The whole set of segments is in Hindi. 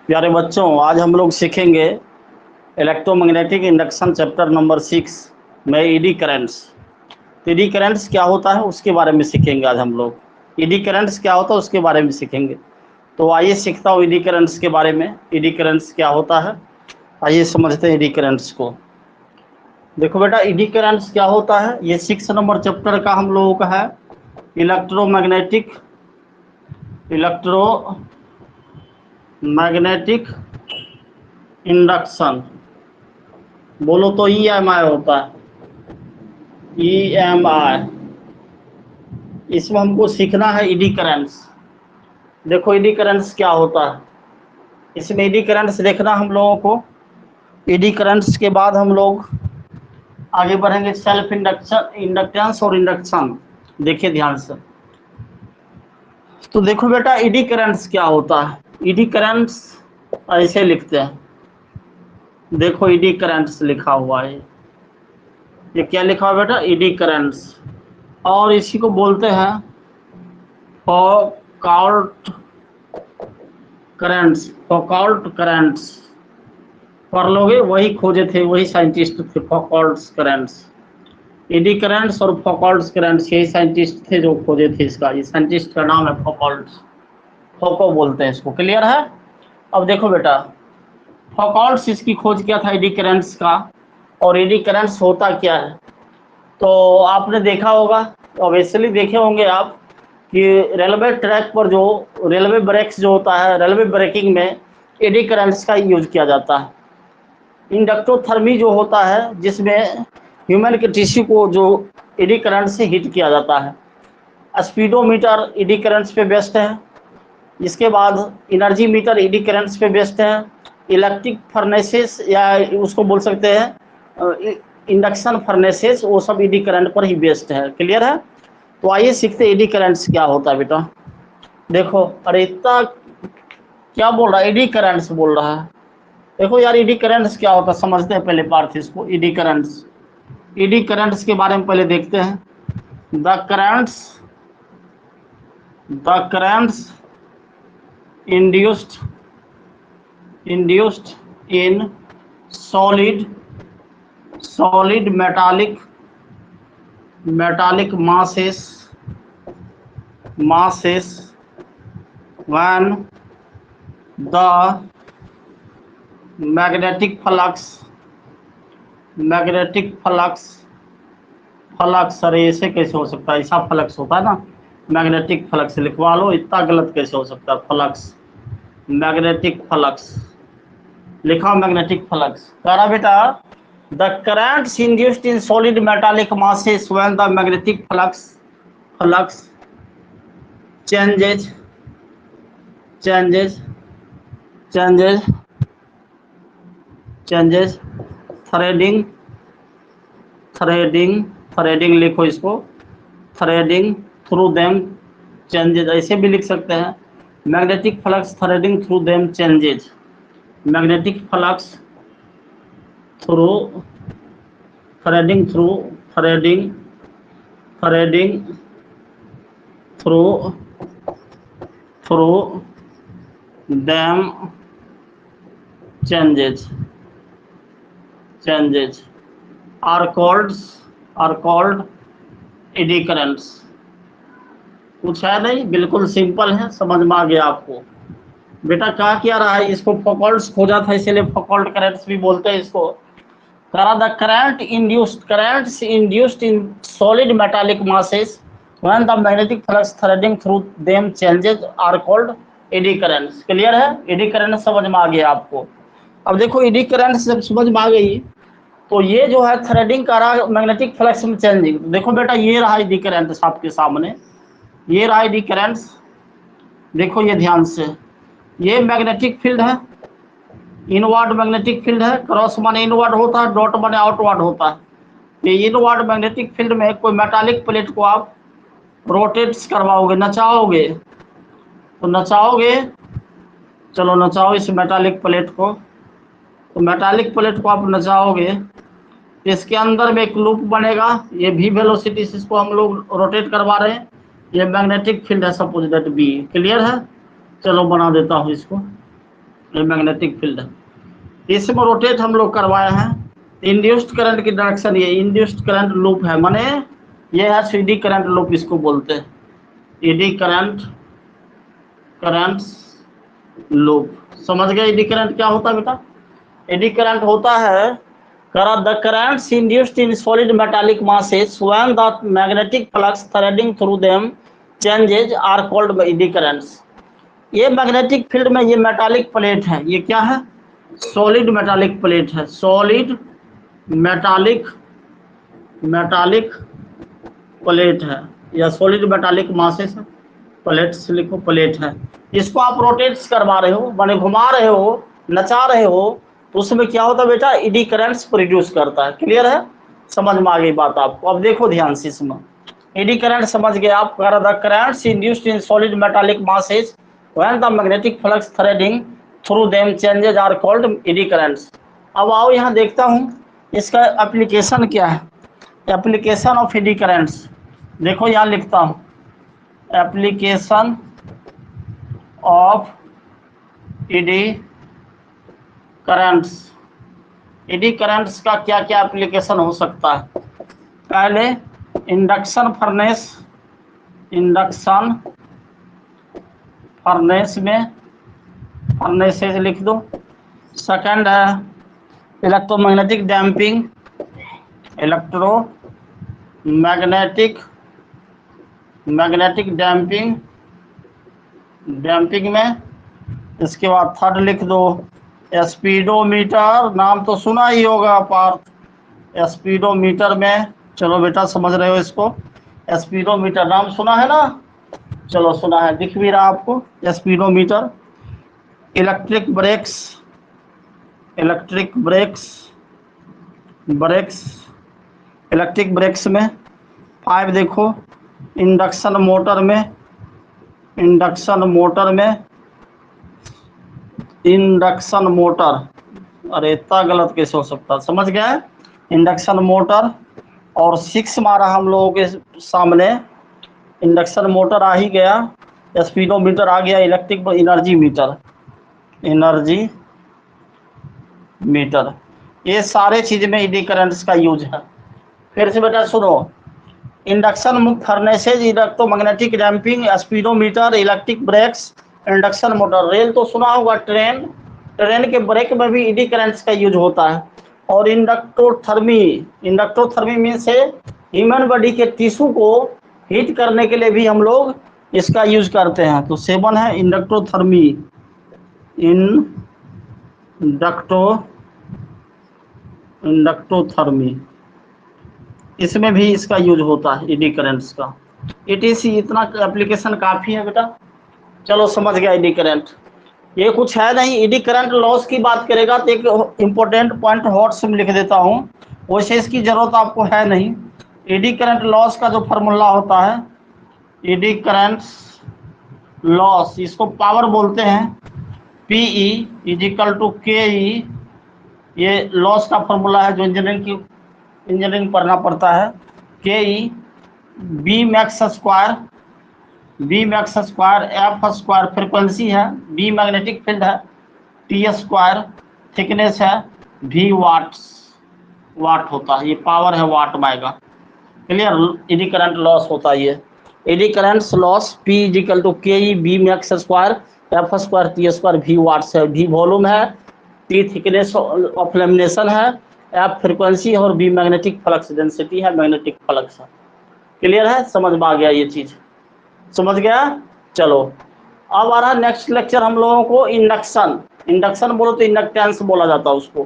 प्यारे बच्चों, आज हम लोग सीखेंगे इलेक्ट्रोमैग्नेटिक इंडक्शन चैप्टर नंबर 6 में ईडी करंट्स। तो ईडी करंट्स क्या होता है उसके बारे में सीखेंगे आज हम लोग। ईडी करंट्स क्या होता है उसके बारे में सीखेंगे। तो आइए सीखता हूँ ईडी करंट्स के बारे में। ईडी करंट्स क्या होता है, आइए समझते हैं ईडी करंट्स को। देखो बेटा, ईडी करंट्स क्या होता है, ये 6 नंबर चैप्टर का हम लोगों का है। इलेक्ट्रोमैग्नेटिक इंडक्शन, बोलो तो ईएमआई होता है, ईएमआई। इसमें हमको सीखना है ईडी करंट्स। देखो ईडी करंट्स क्या होता है, इसमें ईडी करंट्स देखना हम लोगों को। ईडी करंट्स के बाद हम लोग आगे बढ़ेंगे सेल्फ इंडक्टेंस और इंडक्शन। देखिए ध्यान से। तो देखो बेटा, ईडी करंट्स क्या होता है। ईडी करंट्स ऐसे लिखते हैं, देखो ईडी करंट्स लिखा हुआ है। ये क्या लिखा हुआ बेटा, ईडी करंट्स। और इसी को बोलते हैं फौकॉल्ट करंट्स। फौकॉल्ट करंट्स पढ़ लोगे, वही खोजे थे, वही साइंटिस्ट थे फौकॉल्ट करंट्स। ईडी करंट्स और फौकॉल्ट करंट्स यही साइंटिस्ट थे जो खोजे थे इसका। ये साइंटिस्ट का नाम है फौकॉल्ट, फौको बोलते हैं इसको। क्लियर है। अब देखो बेटा, फौकॉल्ट इसकी खोज किया था ईडी करंट्स का। और ईडी करंट्स होता क्या है, तो आपने देखा होगा, ऑब्वियसली देखे होंगे आप, कि रेलवे ट्रैक पर जो रेलवे ब्रेक्स जो होता है, रेलवे ब्रेकिंग में एडी करंट्स का यूज किया जाता है। इंडक्टोथर्मी जो होता है, जिसमें ह्यूमन के टिश्यू को जो एडी करंट से हीट किया जाता है। स्पीडोमीटर एडी करंट्स पे बेस्ड है। इसके बाद एनर्जी मीटर एडी करंट्स पे बेस्ड है। इलेक्ट्रिक फर्नेसेस या उसको बोल सकते हैं इंडक्शन फर्नेसेस, वो सब ईडी करंट पर ही बेस्ड है। क्लियर है। तो आइए सीखते हैं ईडी करंट्स क्या होता है बेटा। देखो, अरे इतना क्या बोल रहा है, ईडी करंट्स बोल रहा है। देखो यार, ईडी करंट्स क्या होता है समझते हैं पहले पार्ट इसको। ईडी करंट्स, ईडी करंट्स के बारे में पहले देखते हैं। The currents induced in solid metallic masses when the magnetic flux अरे ऐसे कैसे हो सकता है, ऐसा फ्लक्स होता है ना, मैग्नेटिक फ्लक्स लिखवा लो, इतना गलत कैसे हो सकता है। फ्लक्स, मैग्नेटिक फ्लक्स लिखा, मैग्नेटिक फ्लक्स। कह रहा बेटा, the currents induced in solid metallic masses when the magnetic flux changes threading लिखो इसको, threading through them changes, ऐसे भी लिख सकते हैं। Magnetic flux threading through them changes, magnetic flux through threading them changes are called eddy currents। कुछ है नहीं, बिल्कुल सिंपल है, समझ में आ गया आपको। बेटा क्या रहा है, इसको फौकॉल्ट खोजा था, इसीलिए फौकॉल्ट करंट्स भी बोलते हैं इसको। The currents induced in solid metallic masses when the magnetic flux threading through them changes are called eddy currents। Clear है। एडी करंट समझ में आ गया आपको। अब देखो, एडी करंट जब समझ में आ गई, तो ये जो है थ्रेडिंग कर रहा है मैग्नेटिक फ्लक्स में चेंजिंग। देखो बेटा, ये रहा एडी करंट आपके सामने, ये रहा एडी करंट। देखो ये ध्यान से, ये मैग्नेटिक फील्ड है, इनवर्ड मैग्नेटिक फील्ड है। क्रॉस माने इनवर्ड होता है, डॉट माने आउटवर्ड होता है। ये इनवर्ड मैग्नेटिक फील्ड में कोई मेटालिक प्लेट को आप रोटेट करवाओगे, नचाओगे, तो नचाओगे, चलो नचाओ इस मेटालिक प्लेट को। तो मेटालिक प्लेट को आप नचाओगे, इसके अंदर में एक लूप बनेगा, ये भी वेलोसिटी से इसको हम लोग रोटेट करवा रहे हैं। ये मैग्नेटिक फील्ड है, सपोज दैट बी। क्लियर है। चलो बना देता हूँ इसको। ये मैग्नेटिक फील्ड है, इसमें रोटेट हम लोग करवाए हैं। इंड्यूस्ड करंट की डायरेक्शन ये इंड्यूस्ड करंट लूप है, माने ये है सीडी करंट लूप इसको बोलते हैं, ईडी करंट लूप। समझ गए ईडी करंट क्या होता है बेटा? ईडी करंट होता है the currents induced in solid metallic masses when the magnetic flux threading through them changes are called eddy currents। ये मैग्नेटिक फील्ड में ये मेटालिक प्लेट है, ये क्या है? सॉलिड मेटालिक प्लेट है, सॉलिड मेटालिक प्लेट है या सॉलिड मेटालिक मासेस है, प्लेट से लिखो प्लेट है। इसको आप रोटेट्स करवा रहे हो, माने घुमा रहे हो, नचा रहे हो, तो उसमें क्या होता है बेटा? ईडी करंट्स प्रोड्यूस करता है। क्लियर है? समझ में आ गई बात आपको? अब देखो ध्यान से इसमें ईडी करंट समझ गए आप। The currents induced in solid metallic masses when the magnetic flux threading through them changes are called eddy currents. अब आओ यहाँ देखता हूँ इसका एप्लीकेशन क्या है। एप्लीकेशन ऑफ ईडी करंट्स देखो यहाँ लिखता हूँ, application of ED currents. ED currents का क्या क्या एप्लीकेशन हो सकता है? पहले इंडक्शन फर्नेस में, फर्नेसेस लिख दो। सेकंड है इलेक्ट्रोमैग्नेटिक डैम्पिंग, मैग्नेटिक डैम्पिंग में। इसके बाद थर्ड लिख दो स्पीडोमीटर, नाम तो सुना ही होगा पार्थ, स्पीडोमीटर में। चलो बेटा समझ रहे हो इसको, स्पीडोमीटर नाम सुना है ना? चलो सुना है, दिख भी रहा आपको स्पीडोमीटर। इलेक्ट्रिक ब्रेक्स में। 5 देखो इंडक्शन मोटर, अरे इतना गलत कैसे हो सकता है? समझ गए? Induction motor. और 6 मारा हम लोगों के सामने, इंडक्शन मोटर आ ही गया, स्पीडोमीटर आ गया, इलेक्ट्रिक एनर्जी मीटर। ये सारे चीज में ईडी करंट्स का यूज है। फिर से बेटा सुनो, इंडक्शन मुक्त furnaces, electromagnetic damping, speedometer, electric brakes, induction motor. Rail तो सुना होगा, ट्रेन के ब्रेक में भी ईडी करंट्स का यूज होता है। और इंडक्टोथर्मी मीन से ह्यूमन बॉडी के टिश्यू को हीट करने के लिए भी हम लोग इसका यूज करते हैं। तो 7 है इंडक्टोथर्मी, इसमें भी इसका यूज होता है ईडी करंट्स का। ETC इतना एप्लीकेशन काफी है बेटा। चलो समझ गया ईडी करंट, ये कुछ है नहीं। ईडी करंट लॉस की बात करेगा तो एक इम्पोर्टेंट पॉइंट हॉट्स में लिख देता हूँ, वैसे इसकी जरूरत आपको है नहीं। ईडी करंट लॉस का जो फार्मूला होता है, ईडी करंट लॉस, इसको पावर बोलते हैं, PE = KE। ये लॉस का फार्मूला है जो इंजीनियरिंग पढ़ना पड़ता है। KE B max square F square frequency है, B मैग्नेटिक फील्ड है, T स्क्वायर थिकनेस है, V वाट होता है, ये पावर है वाट में आएगा। क्लियर? ईडी करंट लॉस होता है ये। Eddy current loss P = KE B max square F square T square, V watts है, V वॉल्यूम है, T थिकनेस ऑफ लेमिनेशन है, F फ्रिक्वेंसी और B मैग्नेटिक फ्लक्स डेंसिटी है, मैग्नेटिक फ्लक्स है। क्लियर है? समझ में आ गया ये चीज? समझ गया? चलो अब आ रहा नेक्स्ट लेक्चर हम लोगों को इंडक्शन बोलो तो इंडक्टेंस बोला जाता है उसको।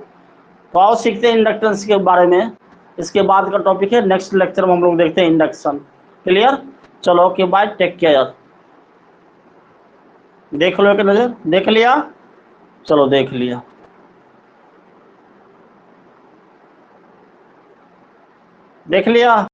तो आओ सीखते हैं इंडक्टेंस के बारे में। इसके बाद का टॉपिक है, नेक्स्ट लेक्चर में हम लोग देखते हैं इंडक्शन। क्लियर? चलो ओके बाय, टेक केयर। देख लो एक नजर, देख लिया? चलो देख लिया।